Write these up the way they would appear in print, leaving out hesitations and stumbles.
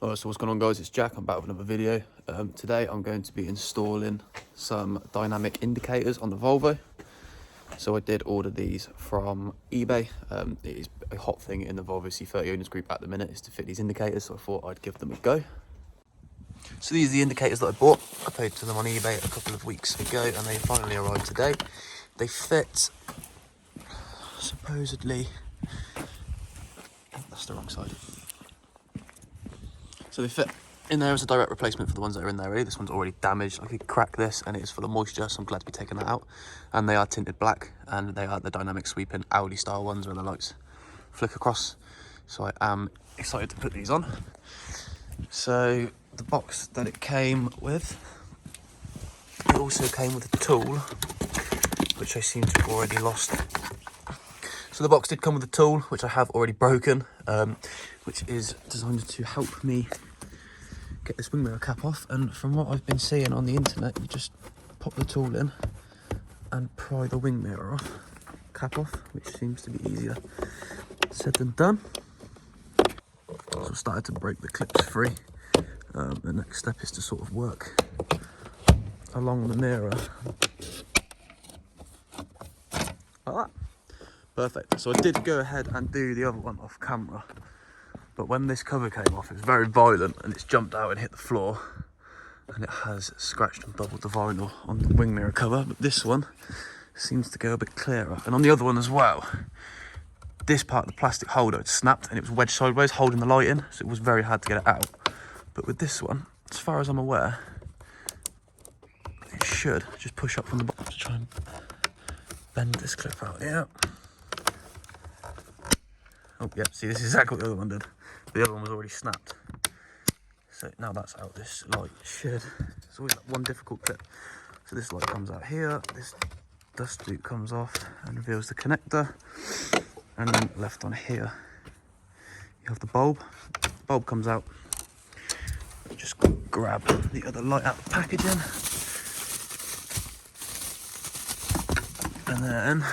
Alright, so what's going on, guys? It's Jack. I'm back with another video. Today I'm going to be installing some dynamic indicators on the Volvo. So I did order these from eBay. It is a hot thing in the Volvo C30 owners group at the minute is to fit these indicators, so I thought I'd give them a go. So these are the indicators that I bought. I paid for them on eBay a couple of weeks ago and they finally arrived today. They fit, supposedly, that's the wrong side. So they fit in there as a direct replacement for the ones that are in there already. This one's already damaged. I could crack this and it is full of moisture, so I'm glad to be taking that out. And they are tinted black and they are the dynamic sweeping Audi style ones where the lights flick across. So I am excited to put these on. So the box that it came with, it also came with a tool, which I seem to have already lost. So the box did come with a tool, which I have already broken, which is designed to help me get this wing mirror cap off. And from what I've been seeing on the internet, you just pop the tool in and pry the wing mirror off, cap off, which seems to be easier said than done. So I started to break the clips free. The next step is to sort of work along the mirror like that. Perfect. So I did go ahead and do the other one off camera, but when this cover came off, it was very violent and it's jumped out and hit the floor, and it has scratched and doubled the vinyl on the wing mirror cover. But this one seems to go a bit clearer, and on the other one as well, this part of the plastic holder had snapped and it was wedged sideways holding the light in, so it was very hard to get it out. But with this one, as far as I'm aware, it should just push up from the bottom to try and bend this clip out. Yeah. Oh, yeah, see, this is exactly what the other one did. The other one was already snapped. So now that's out, this light should... It's always that one difficult clip. So this light comes out here, this dust loop comes off and reveals the connector. And then left on here, you have the bulb. The bulb comes out. Just grab the other light out of the packaging. And then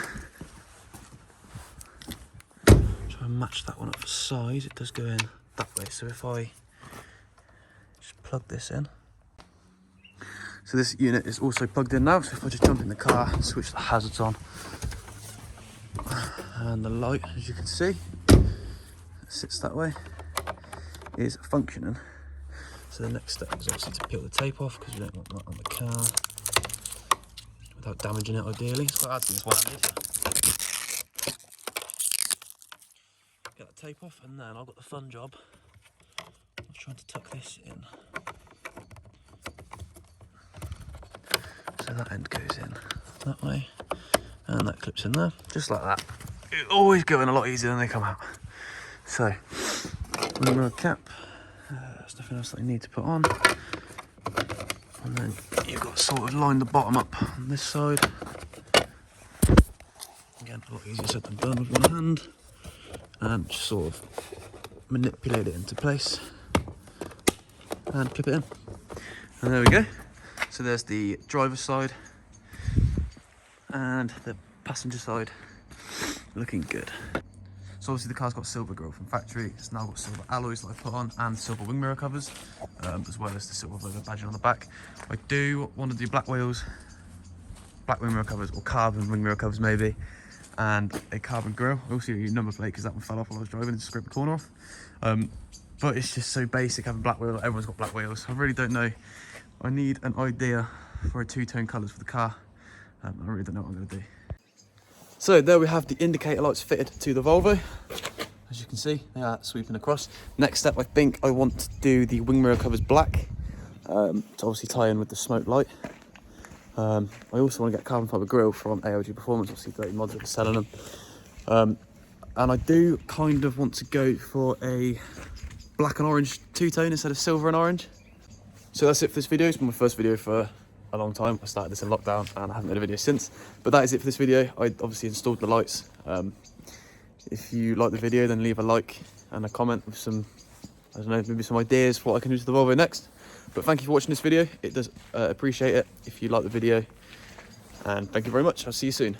try and match that one up for size. It does go in that way. So if I just plug this in. So this unit is also plugged in now. So if I just jump in the car, switch the hazards on. And the light, as you can see, sits that way, is functioning. So the next step is obviously to peel the tape off, because we don't want that on the car without damaging it ideally. It's quite hard to do this one-handed. Get that tape off, and then I've got the fun job of trying to tuck this in. So that end goes in that way, and that clips in there, just like that. It always go in a lot easier than they come out. So, wing mirror cap. There's nothing else that I need to put on. And then you've got to sort of line the bottom up on this side. Again, a lot easier said than done with one hand. And just sort of manipulate it into place. And clip it in. And there we go. So there's the driver's side. And the passenger side. Looking good. So obviously the car's got silver grille from factory. It's now got silver alloys that I put on and silver wing mirror covers, as well as the silver logo badging on the back. I do want to do black wheels, black wing mirror covers, or carbon wing mirror covers maybe, and a carbon grille. I also need a number plate because that one fell off while I was driving and just scraped the corner off. But it's just so basic having black wheels. Everyone's got black wheels. I really don't know. I need an idea for a two-tone colours for the car. I really don't know what I'm going to do. So there we have the indicator lights fitted to the Volvo. As you can see, they are sweeping across. Next step, I think I want to do the wing mirror covers black to obviously tie in with the smoke light. I also want to get carbon fibre grille from ALG Performance, obviously 30 mods are selling them. And I do kind of want to go for a black and orange two-tone instead of silver and orange. So that's it for this video. It's been my first video for a long time. I started this in lockdown and I haven't made a video since, but that is it for this video. I obviously installed the lights. If you like the video, then leave a like and a comment with some, I don't know, maybe some ideas for what I can do to the Volvo next. But thank you for watching this video. It does appreciate it if you like the video, and thank you very much. I'll see you soon.